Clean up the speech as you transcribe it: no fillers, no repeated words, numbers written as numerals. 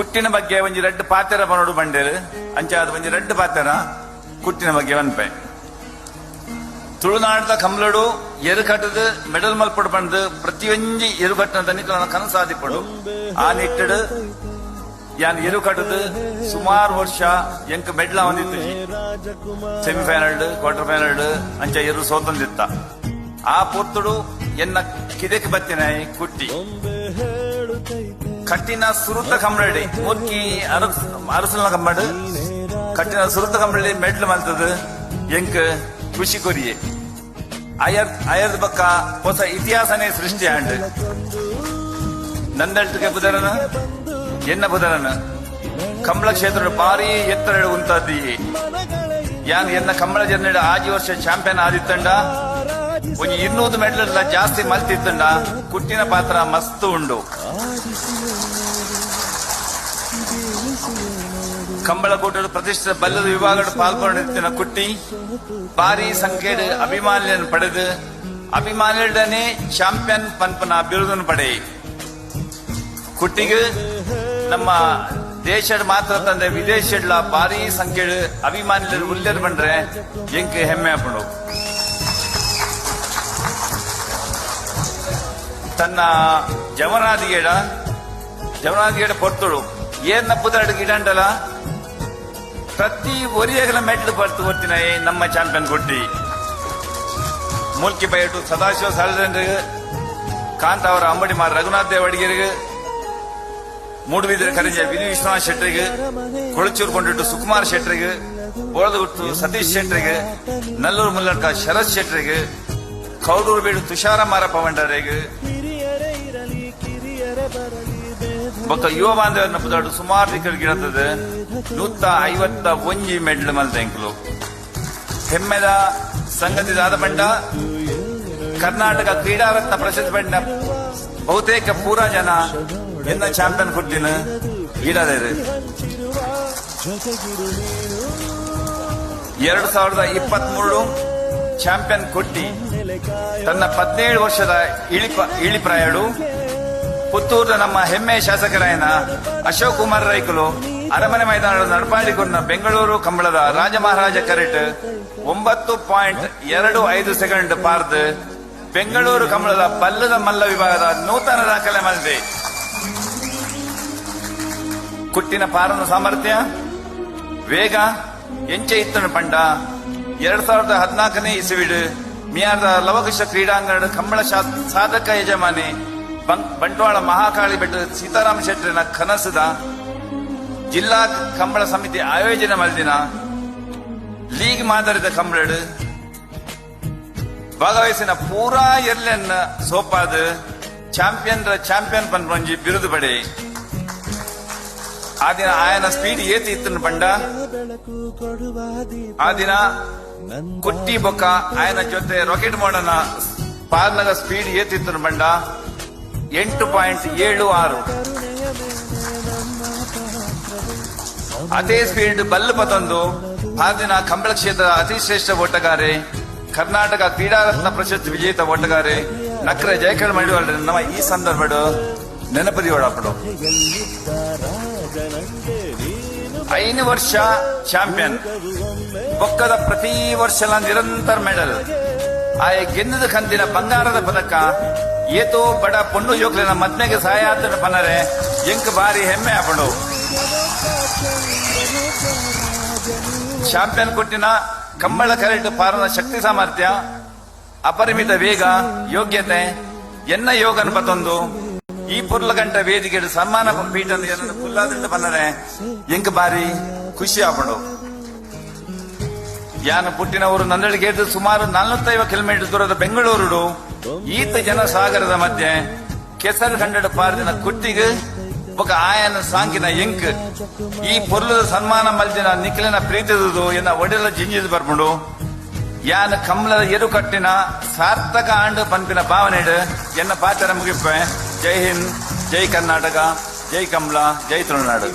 ಕುಟ್ಟಿನ ಬಗ್ಗೆ ಒಂಜಿ ರೆಡ್ ಪಾತೆರ ಬನೋಡು ಬಂಡೇರು ಅಂಚಾದ ಒಂಜಿ ರೆಡ್ ಪಾತೆರ ಕುಟ್ಟಿನ ಬಗ್ಗೆ ಒನ್ಪೆ ತುಳುನಾಡದ ಕಂಬಳಡು ಎರುಕಟ್ಟದು ಮೆಡಲ್ ಮಲ್ಪಡು ಬಂದು ಪ್ರತಿಯೊಂಜಿ ಎರುಕಟ್ಟನ ತನಿಖೆ ಕನಸಾದಿಪಡು ಆ ನಿಟ್ಟಡು ಯಾನ್ ಎರುಕಟ್ಟದು ಸುಮಾರು ವರ್ಷ ಎಂಕ್ ಮೆಡ್ಲ ಹೊಂದಿತ್ತು ಸೆಮಿಫೈನಲ್ ಕ್ವಾರ್ಟರ್ ಫೈನಲ್ ಅಂಚ ಎರು ಸೋತಂದಿತ್ತ ಆ ಪೊತ್ತುಡು ಎನ್ನ ಕಿದಕ್ಕೆ ಬತ್ತಿನಾಯಿ ಕುಟ್ಟಿ ಕಟ್ಟಿನ ಸುರುತ ಕಂಬಳಡಿ ಮುರ್ಕಿ ಅರಸನ ಕಂಬಡು ಕಟ್ಟಿನ ಸುರುತ ಕಂಬಳಡಿ ಮೆಡ್ಲ್ ಮಲ್ತದು ಎಂಕ್ ಖುಷಿ ಕೊರಿಯೆ ಅಯರ್ದ ಬಕ್ಕ ಹೊಸ ಇತಿಹಾಸನೇ ಸೃಷ್ಟಿ ಆಂಡ್ ನಂದಳ್ತಿಗೆ ಬುಧರನ ಎನ್ನ ಬುಧರನ ಕಂಬಳ ಕ್ಷೇತ್ರ ಭಾರಿ ಎತ್ತರ ಉಂಟದಿ ಯಾನ್ ಎನ್ನ ಕಂಬಳ ಜರ್ನಡ ಆಜಿ ವರ್ಷ ಚಾಂಪಿಯನ್ ಆದಿತ್ತಂಡ ಒಂದು 200 ಮೆಡಲ್ ಜಾಸ್ತಿ ಮಲ್ತಿತ್ತಂಡ ಕುಟ್ಟಿನ ಪಾತ್ರ ಮಸ್ತ್ ಉಂಡು ಕಂಬಳ ಕೂಟದ ಪ್ರತಿಷ್ಠಿತ ಬಲ್ಲದ ವಿಭಾಗದ ಪಾಲ್ಗೊಂಡಿತ್ತಿನ ಕುಟ್ಟಿ ಭಾರಿ ಸಂಖ್ಯೆಯ ಅಭಿಮಾನಿಯನ್ನು ಪಡೆದು ಅಭಿಮಾನಿಯೊಡನೆ ಚಾಂಪಿಯನ್ ಪನ್ಪನ ಬಿರುದನ್ನು ಪಡೆ ಕುಟ್ಟಿಗೆ ನಮ್ಮ ದೇಶದ ಮಾತ್ರ ತಂದೆ ವಿದೇಶದ ಭಾರಿ ಸಂಖ್ಯೆಯ ಅಭಿಮಾನಿಗಳು ಉಲ್ಲೇರ್ ಬಂದ್ರೆ ಎಂಕ್ ಹೆಮ್ಮೆ ಹಾಕೊಂಡು ತನ್ನ ಜವನಾದಿಗೇಡ ಪೊರ್ತುಡು ಏನ ಪುದಡ್ ಗಿಡಂಡಲ ಪ್ರತಿ ಒರಿಯಗಲ ಮೆಟ್ಲು ಬರ್ತು ಬರ್ತಿನಾಯಿ ನಮ್ಮ ಚಾಂಪಿಯನ್ ಕೊಟ್ಟಿ ಮೂಲ್ಕಿ ಬಯಟು ಸದಾಶಿವ ಸಾಲದಂಡ್ರಿಗೆ ಕಾಂತಾವರ ಅಂಬಡಿ ಮಾರ ರಘುನಾಥ್ ದೇವ್ ಅಡಿಗೆರಿಗೆ ಮೂಡುಬಿದಿರೆ ಕರಿಂಜ ವಿನಿ ವಿಶ್ವನಾಥ್ ಶೆಟ್ಟರಿಗೆ ಕೊಳಚೂರು ಕೊಂಡಿಟ್ಟು ಸುಕುಮಾರ್ ಶೆಟ್ಟರಿಗೆ ಬೋಳದಗುಟ್ಟು ಸತೀಶ್ ಶೆಟ್ಟರಿಗೆ ನಲ್ಲೂರು ಮುಲ್ಲಡ್ಕ ಶರತ್ ಶೆಟ್ಟರಿಗೆ ಕೌಡೂರು ಬೀಡು ತುಷಾರ ಮಾರಪ್ಪ ಭಂಡಾರಿಗೆ ಬೊಕ್ಕ ಯುವ ಬಾಂಧವ್ಯನ ಪುದಾಡು ಸುಮಾರು ದಿಕ್ಕಲ್ ಗಿಡತದೆ 151 ಮೆಡ್ಲ್ ಮಲ್ತೆಂಕ್ಲು ಹೆಮ್ಮೆದ ಸಂಗತಿದಾದ ಬಂಡ ಕರ್ನಾಟಕ ಕ್ರೀಡಾರತ್ನ ಪ್ರಶಸ್ತಿ ಪಂಡ ಬಹುತೇಕ ಪೂರಾ ಜನ ಎನ್ನ ಚಾಂಪಿಯನ್ ಕೊಟ್ಟಿನ ಗೀಡಾದೇರು 2023 ಚಾಂಪಿಯನ್ ಕೊಟ್ಟಿ ತನ್ನ 17 ವರ್ಷದ ಇಳಿಪ್ರಾಯಡು ಪುತ್ತೂರಿನ ನಮ್ಮ ಹೆಮ್ಮೆ ಶಾಸಕರಾಯನ ಅಶೋಕ್ ಕುಮಾರ್ ರೈಕಲು ಅರಮನೆ ಮೈದಾನದ ನಡಪಾಡಿಕೊಂಡ ಬೆಂಗಳೂರು ಕಂಬಳದ ರಾಜಮಹಾರಾಜ ಕರೆಟ್ 9.25 ಸೆಕೆಂಡ್ ಪಾರ್ದ್ ಬೆಂಗಳೂರು ಕಂಬಳದ ಬಲ್ಲದ ಮಲ್ಲ ವಿಭಾಗದ ನೂತನ ದಾಖಲೆ ಮಾಡಿದೆ ಕುಟ್ಟಿನ ಪಾರನ ಸಾಮರ್ಥ್ಯ ವೇಗ ಎಂಚೆ ಇತ್ತನ ಪಂಡ 2014ನೇ ಇಸವಿಡು ಮಿಯಾದ ಲವಕುಶ ಕ್ರೀಡಾಂಗಣದ ಕಂಬಳ ಸಾಧಕ ಯಜಮಾನಿ ಬಂಟ್ವಾಳ ಮಹಾಕಾಳಿ ಬೆಟ್ಟ ಸೀತಾರಾಮ ಶೆಟ್ಟರಿನ ಕನಸದ ಜಿಲ್ಲಾ ಕಂಬಳ ಸಮಿತಿ ಆಯೋಜನೆ ಮಾಡಿದ ಲೀಗ್ ಮಾದರಿದ ಕಂಬಳ ಭಾಗವಹಿಸಿನ ಪೂರಾ ಎರ್ಲೆನ್ನ ಸೋಪಾದ ಚಾಂಪಿಯನ್ ಪನ್ಪಂಜಿ ಬಿರುದು ಪಡೆ ಆ ದಿನ ಆಯನ ಸ್ಪೀಡ್ ಏತಿ ಇತ್ತನ ಬಂಡ ಆ ದಿನ ಕುಟ್ಟಿ ಬೊಕ್ಕ ಆಯನ ಜೊತೆ ರಾಕೆಟ್ ಮೋಡನ ಪಾರ್ನಗ ಸ್ಪೀಡ್ ಏತಿತ್ತನ ಬಂಡ 8.76 ಅದೇ ಸ್ಪೀಡ್ ಬಲ್ಲು ಪತೊಂದು ಆ ದಿನ ಕಂಬಳ ಕ್ಷೇತ್ರದ ಅತಿ ಶ್ರೇಷ್ಠ ಓಟಗಾರೆ ಕರ್ನಾಟಕ ಕ್ರೀಡಾರತ್ನ ಪ್ರಶಸ್ತಿ ವಿಜೇತ ಓಟಗಾರೆ ನಕ್ರ ಜಯಕಳ್ ಮಾಡಿದ ನಮ್ಮ ಈ ಸಂದರ್ಭ ನೆನಪದಿ ಓಡಾಪಡು 5 ವರ್ಷ ಚಾಂಪಿಯನ್ ಬೊಕ್ಕದ ಪ್ರತಿ ವರ್ಷ ನಿರಂತರ ಮೆಡಲ್ ಆ ಗೆನ್ನದ ಕಂದಿನ ಬಂಗಾರದ ಪದಕ ಏತೋ ಬಡ ಪೊಣ್ಣು ಯೋಕ್ಲಿನ ಮದ್ಮೆಗೆ ಸಹಾಯ ಆತನ ಪನರೆ ಎಂಕ್ ಬಾರಿ ಹೆಮ್ಮೆ ಆಪಡು ಚಾಂಪಿಯನ್ ಕೊಟ್ಟಿನ ಕಂಬಳ ಕರೆಟ್ ಪಾರನ ಶಕ್ತಿ ಸಾಮರ್ಥ್ಯ ಅಪರಿಮಿತ ವೇಗ ಯೋಗ್ಯತೆ ಎನ್ನ ಯೋಗನ ಪತೊಂದು ಈ ಪುರ್ಲಗಂಟ ವೇದಿಕೆ ಸನ್ಮಾನ ಪೀಠ ಪುಲ್ಲಾದಿಂದ ಪನ್ನರೆ ಎಂಕ್ ಬಾರಿ ಖುಷಿ ಆಪಡು ಯಾನ ಪುಟ್ಟಿನವರು ನಂದಳಿಗೆ ಸುಮಾರು 45 ಕಿಲೋಮೀಟರ್ ದೂರದ ಬೆಂಗಳೂರು ಈತ ಜನಸಾಗರದ ಮಧ್ಯೆ ಕೆಸರು ಕಂಡಡ ಪಾರ್ದಿನ ಕುಟ್ಟಿಗೆ ఒక ఆయన ಸಾಂಗಿನ ಎಂಕ್ ಈ ಪೊರ್ಲದ ಸನ್ಮಾನ ಮಲ್ದಿನ ನಿಖಿಲಿನ ಪ್ರೀತಿದುದು ಎನ್ನ ಒಡೆಲ ಜಿಂಜಿದು ಬರ್ಪುಂಡು ಯಾನ ಕಮಲದ ಎರುಕಟ್ಟಿನ ಸಾರ್ಥಕ ಆಂಡು ಪಂಪಿನ ಭಾವನೆಡು ಎನ್ನ ಪಾತ್ರ ಮುಗಿಪ್ಪೆ ಜೈ ಹಿಂದ್ ಜೈ ಕರ್ನಾಟಕ ಜೈ ಕಮಲ ಜೈ ತುಳುನಾಡು.